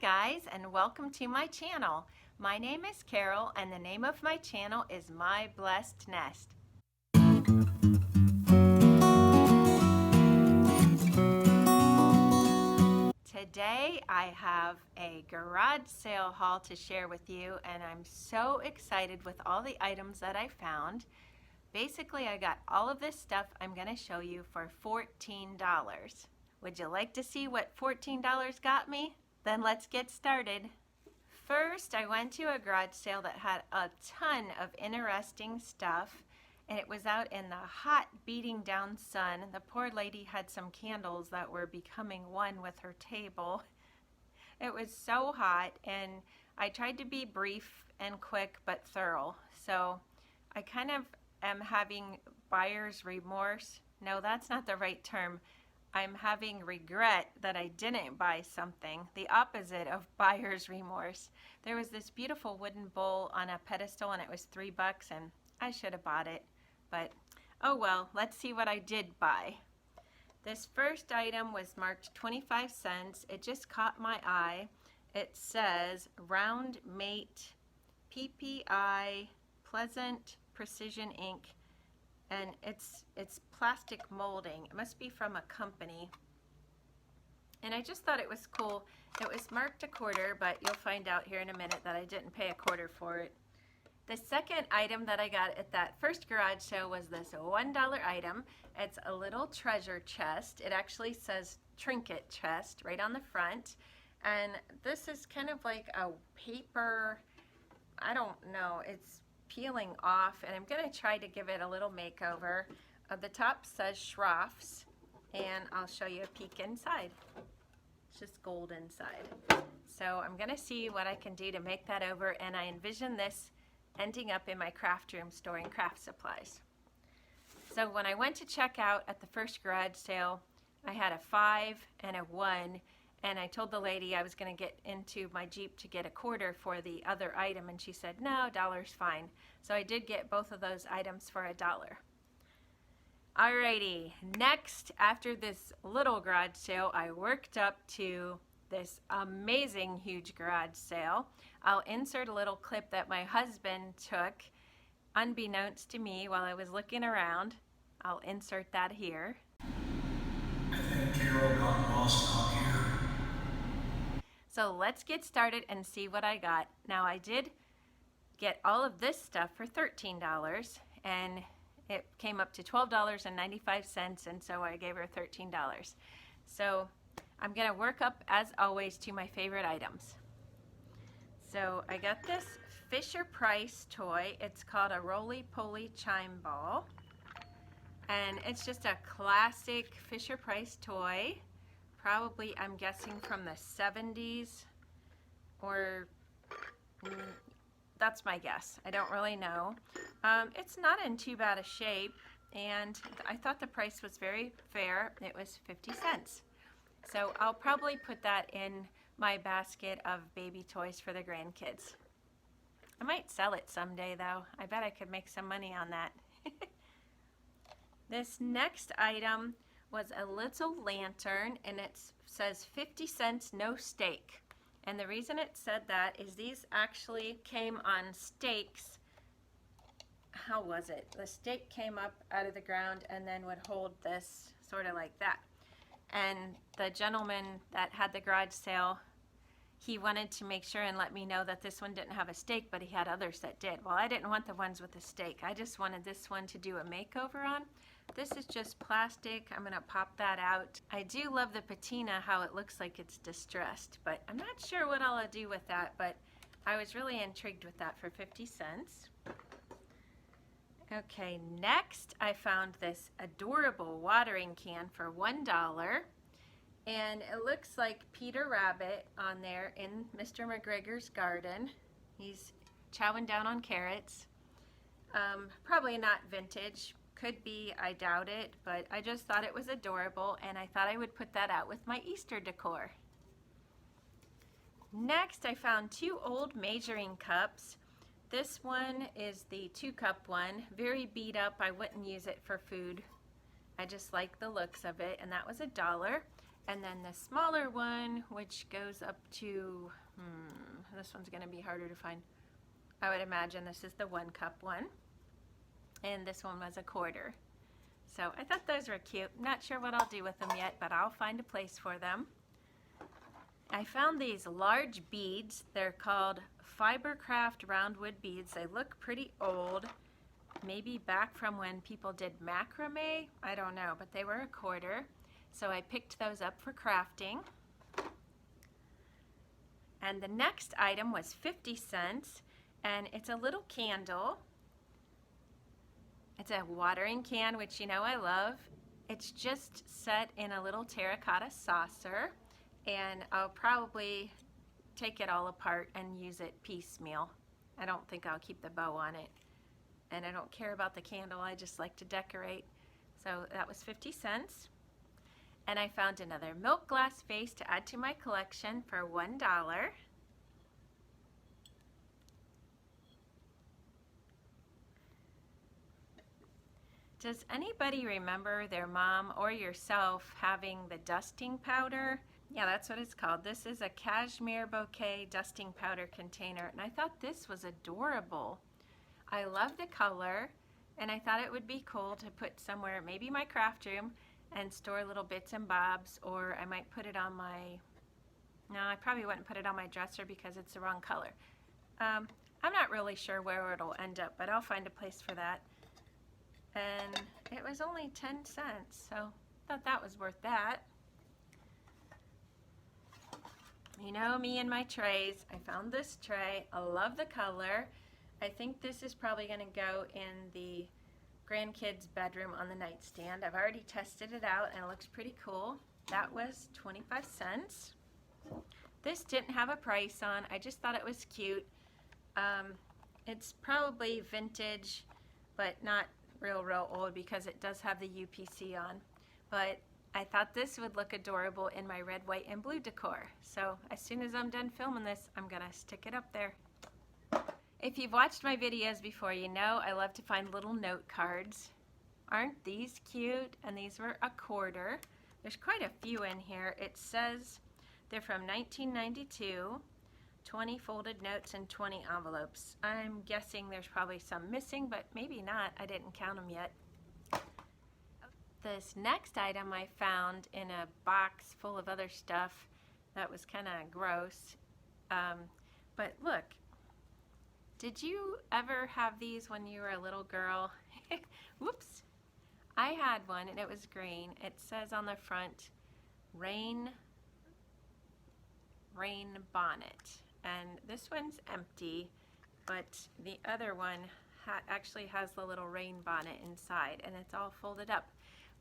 guys, and welcome to my channel. My name is Carol and the name of my channel is My Blessed Nest. Today I have a garage sale haul to share with you, and I'm so excited with all the items that I found. Basically, I got all of this stuff I'm going to show you for $14. Would you like to see what $14 got me? Then let's get started. First, I went to a garage sale that had a ton of interesting stuff, and it was out in the hot, beating down sun. The poor lady had some candles that were becoming one with her table. It was so hot, and I tried to be brief and quick but thorough. So I kind of am having buyer's remorse. No, that's not the right term. I'm having regret that I didn't buy something, the opposite of buyer's remorse. There was this beautiful wooden bowl on a pedestal and it was $3 and I should have bought it, but oh well, let's see what I did buy. This first item was marked 25 cents. It just caught my eye. It says Round Mate PPI Pleasant Precision Ink, and it's plastic molding. It must be from a company, and I just thought it was cool. It was marked $1, but you'll find out here in a minute that I didn't pay $1 for it. The second item that I got at that first garage sale was this $1 item. It's a little treasure chest. It actually says trinket chest right on the front, and this is kind of like a paper, I don't know, it's peeling off, and I'm going to try to give it a little makeover. The top says Schwowin, and I'll show you a peek inside. It's just gold inside. So I'm going to see what I can do to make that over, and I envision this ending up in my craft room storing craft supplies. So when I went to check out at the first garage sale, I had a 5 and a 1, and I told the lady I was going to get into my Jeep to get $1 for the other item, and she said, no, $1's fine. So I did get both of those items for $1. Alrighty, next, after this little garage sale, I worked up to this amazing huge garage sale. I'll insert a little clip that my husband took unbeknownst to me while I was looking around. I'll insert that here. I think Carol got lost out here. So let's get started and see what I got. Now I did get all of this stuff for $13, and it came up to $12.95, and so I gave her $13. So I'm gonna work up as always to my favorite items. So I got this Fisher-Price toy. It's called a roly-poly chime ball, and it's just a classic Fisher-Price toy. Probably, I'm guessing, from the 70s, or that's my guess. I don't really know. It's not in too bad a shape, and I thought the price was very fair. It was 50 cents. So I'll probably put that in my basket of baby toys for the grandkids. I might sell it someday, though. I bet I could make some money on that. This next item was a little lantern, and it says 50 cents, no stake. And the reason it said that is these actually came on stakes. How was it? The stake came up out of the ground and then would hold this sort of like that. And the gentleman that had the garage sale, he wanted to make sure and let me know that this one didn't have a stake, but he had others that did. Well, I didn't want the ones with the stake. I just wanted this one to do a makeover on. This is just plastic. I'm gonna pop that out. I do love the patina, how it looks like it's distressed, but I'm not sure what I'll do with that, but I was really intrigued with that for 50 cents. Okay, next I found this adorable watering can for $1, and it looks like Peter Rabbit on there in Mr. McGregor's garden. He's chowing down on carrots. Probably not vintage. Could be, I doubt it, but I just thought it was adorable, and I thought I would put that out with my Easter decor. Next, I found 2 old measuring cups. This one is the 2-cup one, very beat up. I wouldn't use it for food. I just like the looks of it, and that was $1. And then the smaller one, which goes up to, this one's going to be harder to find. I would imagine this is the 1 cup one. And this one was a quarter. So I thought those were cute. Not sure what I'll do with them yet, but I'll find a place for them. I found these large beads. They're called Fibercraft roundwood beads. They look pretty old, maybe back from when people did macrame. I don't know, but they were a quarter. So I picked those up for crafting. And the next item was 50 cents, and it's a little candle. It's a watering can, which you know I love. It's just set in a little terracotta saucer, and I'll probably take it all apart and use it piecemeal. I don't think I'll keep the bow on it. And I don't care about the candle, I just like to decorate. So that was 50 cents. And I found another milk glass vase to add to my collection for $1. Does anybody remember their mom or yourself having the dusting powder? Yeah, that's what it's called. This is a cashmere bouquet dusting powder container, and I thought this was adorable. I love the color, and I thought it would be cool to put somewhere, maybe my craft room, and store little bits and bobs, or I might put it on my, no, I probably wouldn't put it on my dresser because it's the wrong color. I'm not really sure where it'll end up, but I'll find a place for that. And it was only 10 cents, so I thought that was worth that. You know me and my trays. I found this tray. I love the color. I think this is probably going to go in the grandkids' bedroom on the nightstand. I've already tested it out and it looks pretty cool. That was 25 cents. This didn't have a price on. I just thought it was cute. It's probably vintage, but not real old because it does have the UPC on. But I thought this would look adorable in my red, white, and blue decor. So as soon as I'm done filming this, I'm gonna stick it up there. If you've watched my videos before, you know I love to find little note cards. Aren't these cute? And these were a quarter. There's quite a few in here. It says they're from 1992, 20 folded notes and 20 envelopes. I'm guessing there's probably some missing, but maybe not. I didn't count them yet. This next item I found in a box full of other stuff that was kind of gross. But look, did you ever have these when you were a little girl? Whoops. I had one and it was green. It says on the front, rain bonnet. And this one's empty, but the other one actually has the little rain bonnet inside, and it's all folded up.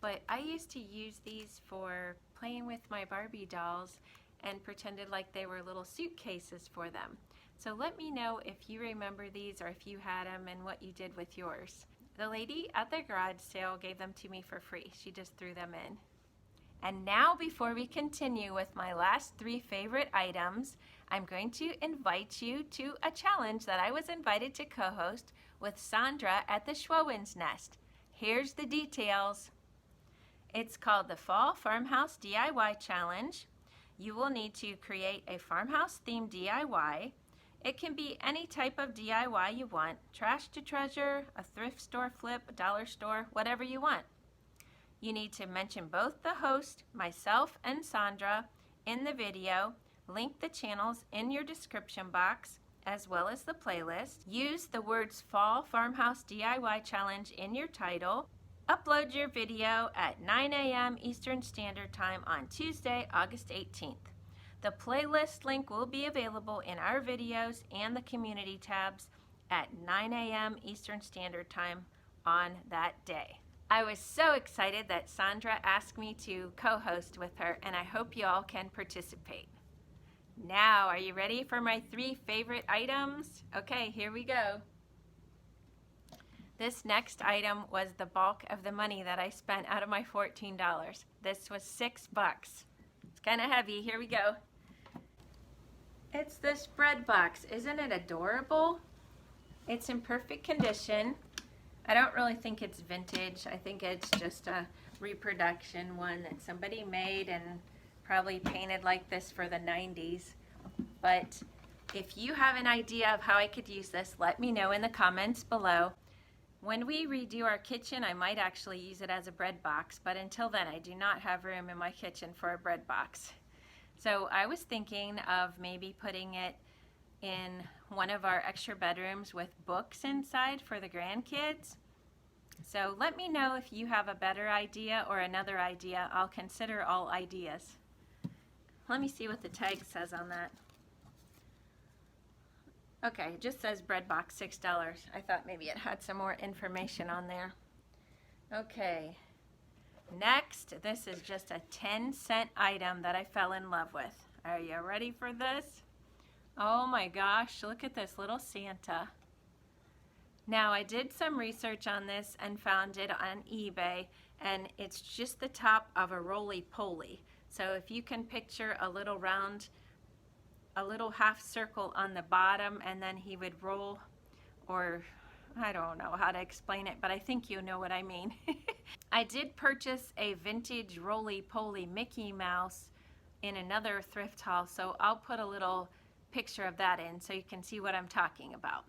But I used to use these for playing with my Barbie dolls and pretended like they were little suitcases for them. So let me know if you remember these or if you had them and what you did with yours. The lady at the garage sale gave them to me for free. She just threw them in. And now, before we continue with my last 3 favorite items, I'm going to invite you to a challenge that I was invited to co-host with Sandra at the Schwowin's Nest. Here's the details. It's called the Fall Farmhouse DIY Challenge. You will need to create a farmhouse themed DIY. It can be any type of DIY you want, trash to treasure, a thrift store flip, a dollar store, whatever you want. You need to mention both the host, myself, and Sandra in the video, link the channels in your description box, as well as the playlist. Use the words Fall Farmhouse DIY Challenge in your title. Upload your video at 9 a.m. Eastern Standard Time on Tuesday, August 18th. The playlist link will be available in our videos and the community tabs at 9 a.m. Eastern Standard Time on that day. I was so excited that Sandra asked me to co-host with her, and I hope you all can participate. Now, are you ready for my 3 favorite items? Okay, here we go. This next item was the bulk of the money that I spent out of my $14. This was $6. It's kind of heavy. Here we go. It's this bread box. Isn't it adorable? It's in perfect condition. I don't really think it's vintage. I think it's just a reproduction one that somebody made and probably painted like this for the 90s. But if you have an idea of how I could use this, let me know in the comments below. When we redo our kitchen, I might actually use it as a bread box, but until then, I do not have room in my kitchen for a bread box. So I was thinking of maybe putting it in one of our extra bedrooms with books inside for the grandkids. So let me know if you have a better idea or another idea. I'll consider all ideas. Let me see what the tag says on that. Okay, it just says bread box, $6. I thought maybe it had some more information on there. Okay, next, this is just a 10-cent item that I fell in love with. Are you ready for this? Oh my gosh, look at this little Santa. Now, I did some research on this and found it on eBay, and it's just the top of a roly-poly. So if you can picture a little round, a little half circle on the bottom, and then he would roll, or I don't know how to explain it, but I think you know what I mean. I did purchase a vintage roly-poly Mickey Mouse in another thrift haul, so I'll put a little picture of that in so you can see what I'm talking about.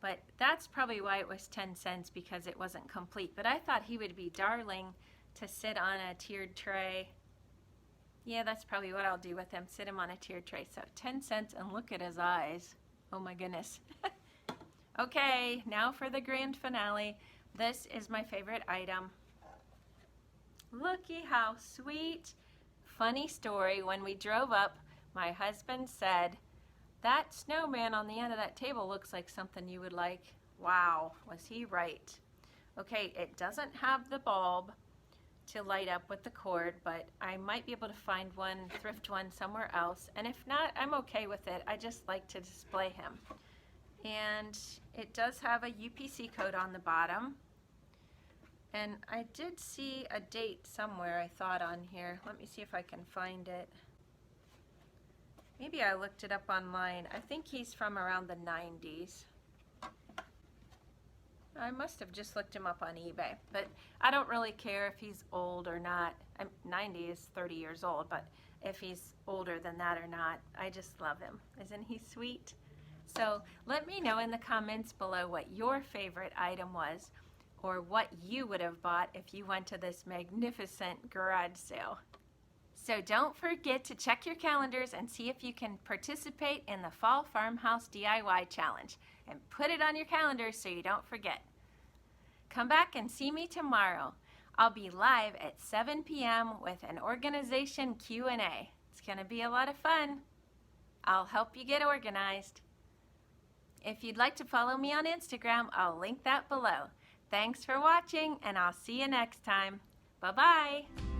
But that's probably why it was 10 cents, because it wasn't complete. But I thought he would be darling to sit on a tiered tray. Yeah, that's probably what I'll do with him, sit him on a tiered tray. So 10 cents, and look at his eyes. Oh my goodness. Okay, now for the grand finale. This is my favorite item. Looky how sweet. Funny story, when we drove up, my husband said, "That snowman on the end of that table looks like something you would like." Wow, was he right. Okay, it doesn't have the bulb to light up with the cord, but I might be able to find one, thrift one somewhere else. And if not, I'm okay with it. I just like to display him. And it does have a UPC code on the bottom. And I did see a date somewhere, I thought, on here. Let me see if I can find it. Maybe I looked it up online. I think he's from around the 90s. I must have just looked him up on eBay, but I don't really care if he's old or not. 90 is 30 years old, but if he's older than that or not, I just love him. Isn't he sweet? So let me know in the comments below what your favorite item was, or what you would have bought if you went to this magnificent garage sale. So don't forget to check your calendars and see if you can participate in the Fall Farmhouse DIY Challenge, and put it on your calendar so you don't forget. Come back and see me tomorrow. I'll be live at 7 p.m. with an organization Q&A. It's going to be a lot of fun. I'll help you get organized. If you'd like to follow me on Instagram, I'll link that below. Thanks for watching, and I'll see you next time. Bye-bye.